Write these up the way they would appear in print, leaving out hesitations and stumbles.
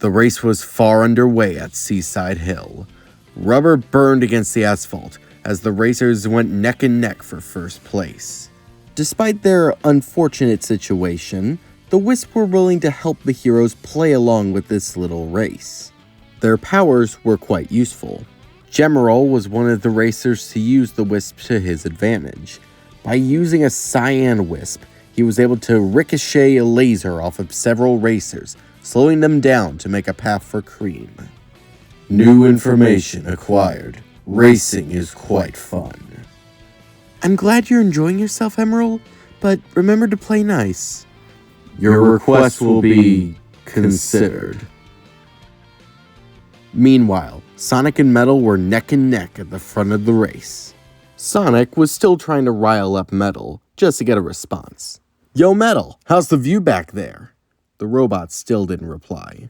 The race was far underway at Seaside Hill. Rubber burned against the asphalt as the racers went neck and neck for first place. Despite their unfortunate situation, the Wisp were willing to help the heroes play along with this little race. Their powers were quite useful. Gemerol was one of the racers to use the Wisp to his advantage. By using a cyan Wisp, he was able to ricochet a laser off of several racers, slowing them down to make a path for Cream. New information acquired. Racing is quite fun. I'm glad you're enjoying yourself, Emerald, but remember to play nice. Your request will be considered. Meanwhile, Sonic and Metal were neck and neck at the front of the race. Sonic was still trying to rile up Metal just to get a response. Yo, Metal, how's the view back there? The robot still didn't reply.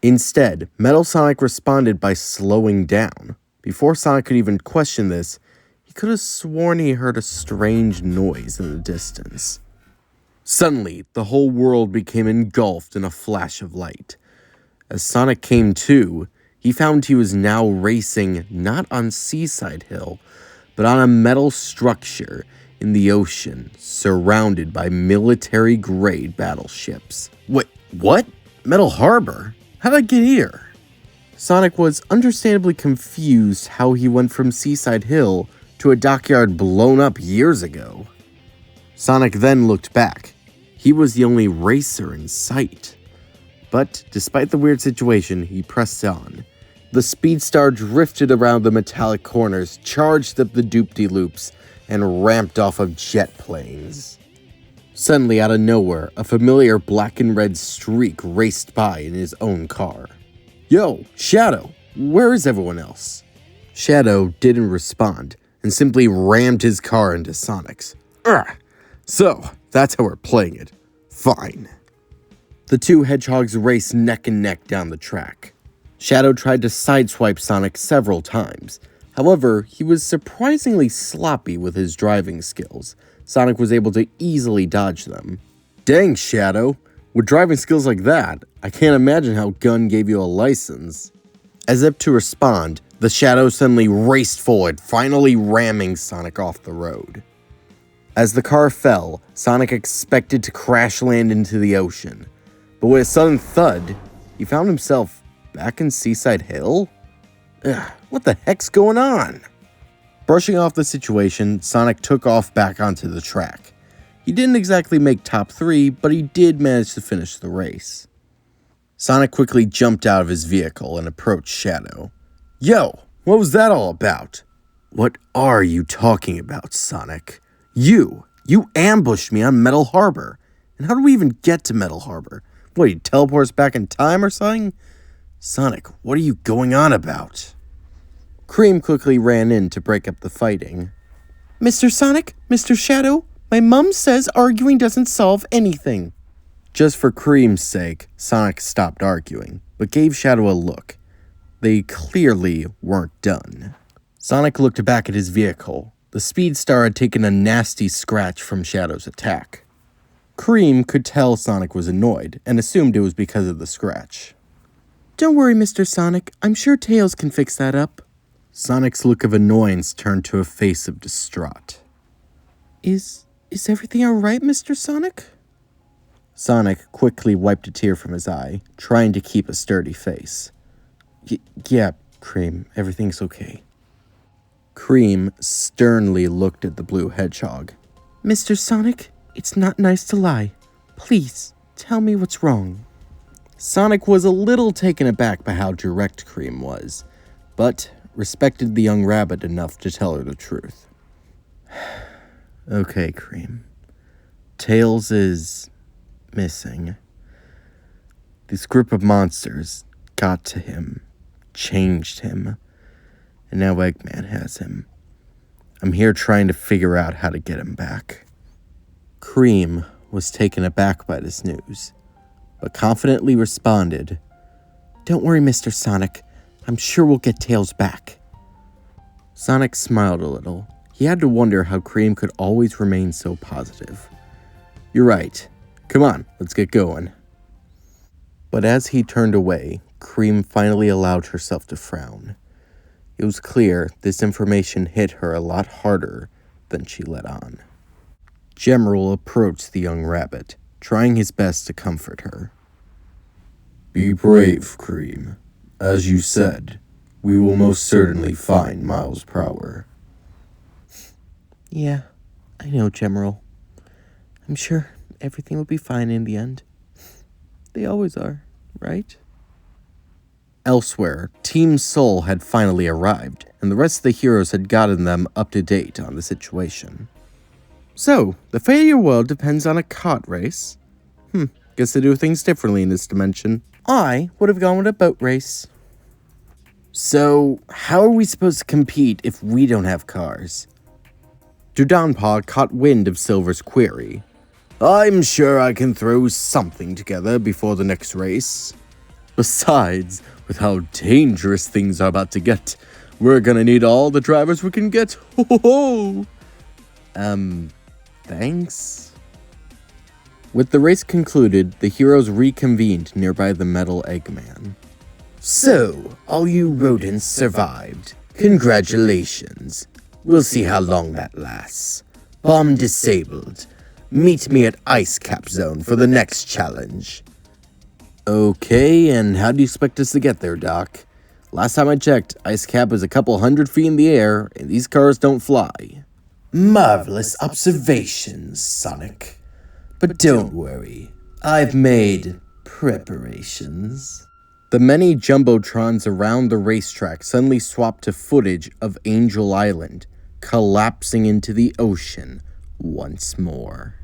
Instead, Metal Sonic responded by slowing down. Before Sonic could even question this, he could have sworn he heard a strange noise in the distance. Suddenly, the whole world became engulfed in a flash of light. As Sonic came to, he found he was now racing not on Seaside Hill, but on a metal structure in the ocean, surrounded by military-grade battleships. Wait, what? Metal Harbor? How'd I get here? Sonic was understandably confused how he went from Seaside Hill to a dockyard blown up years ago. Sonic then looked back. He was the only racer in sight. But despite the weird situation, he pressed on. The Speedstar drifted around the metallic corners, charged up the doop-de-loops, and ramped off of jet planes. Suddenly, out of nowhere, a familiar black and red streak raced by in his own car. Yo, Shadow, where is everyone else? Shadow didn't respond, and simply rammed his car into Sonic's. So, that's how we're playing it. Fine. The two hedgehogs raced neck and neck down the track. Shadow tried to sideswipe Sonic several times. However, he was surprisingly sloppy with his driving skills. Sonic was able to easily dodge them. Dang, Shadow. With driving skills like that, I can't imagine how Gun gave you a license. As if to respond, the Shadow suddenly raced forward, finally ramming Sonic off the road. As the car fell, Sonic expected to crash land into the ocean. But with a sudden thud, he found himself back in Seaside Hill? What the heck's going on? Brushing off the situation, Sonic took off back onto the track. He didn't exactly make top 3, but he did manage to finish the race. Sonic quickly jumped out of his vehicle and approached Shadow. Yo, what was that all about? What are you talking about, Sonic? You ambushed me on Metal Harbor. And how do we even get to Metal Harbor? What, you teleport us back in time or something? Sonic, what are you going on about? Cream quickly ran in to break up the fighting. Mr. Sonic, Mr. Shadow, my mom says arguing doesn't solve anything. Just for Cream's sake, Sonic stopped arguing, but gave Shadow a look. They clearly weren't done. Sonic looked back at his vehicle. The Speedstar had taken a nasty scratch from Shadow's attack. Cream could tell Sonic was annoyed, and assumed it was because of the scratch. Don't worry, Mr. Sonic. I'm sure Tails can fix that up. Sonic's look of annoyance turned to a face of distraught. Is everything alright, Mr. Sonic? Sonic quickly wiped a tear from his eye, trying to keep a sturdy face. Yeah, Cream, everything's okay. Cream sternly looked at the blue hedgehog. Mr. Sonic, it's not nice to lie. Please, tell me what's wrong. Sonic was a little taken aback by how direct Cream was, but respected the young rabbit enough to tell her the truth. Okay, Cream. Tails is missing. This group of monsters got to him, changed him, and now Eggman has him. I'm here trying to figure out how to get him back. Cream was taken aback by this news, but confidently responded, Don't worry, Mr. Sonic. I'm sure we'll get Tails back. Sonic smiled a little. He had to wonder how Cream could always remain so positive. You're right. Come on, let's get going. But as he turned away, Cream finally allowed herself to frown. It was clear this information hit her a lot harder than she let on. Gemerald approached the young rabbit, trying his best to comfort her. "Be brave, Cream. As you said, we will most certainly find Miles Prower." "Yeah, I know, Gemerald. I'm sure everything will be fine in the end. They always are, right?" Elsewhere, Team Soul had finally arrived, and the rest of the heroes had gotten them up to date on the situation. "So, the fate of your world depends on a kart race? Guess they do things differently in this dimension." I would have gone with a boat race. "So, how are we supposed to compete if we don't have cars?" Dudonpaw caught wind of Silver's query. "I'm sure I can throw something together before the next race. Besides, with how dangerous things are about to get, we're gonna need all the drivers we can get. Ho ho ho!" Thanks? With the race concluded, the heroes reconvened nearby the metal Eggman. "So, all you rodents survived. Congratulations. We'll see how long that lasts. Bomb disabled. Meet me at Ice Cap Zone for the next challenge." "Okay, and how do you expect us to get there, Doc? Last time I checked, Ice Cap is a couple 100 feet in the air, and these cars don't fly." "Marvelous observations, Sonic. But don't worry, I've made preparations." The many jumbotrons around the racetrack suddenly swapped to footage of Angel Island, collapsing into the ocean once more.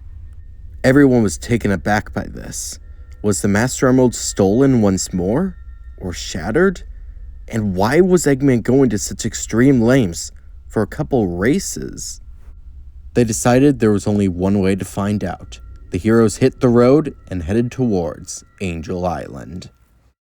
Everyone was taken aback by this. Was the Master Emerald stolen once more? Or shattered? And why was Eggman going to such extreme lengths for a couple races? They decided there was only one way to find out. The heroes hit the road and headed towards Angel Island.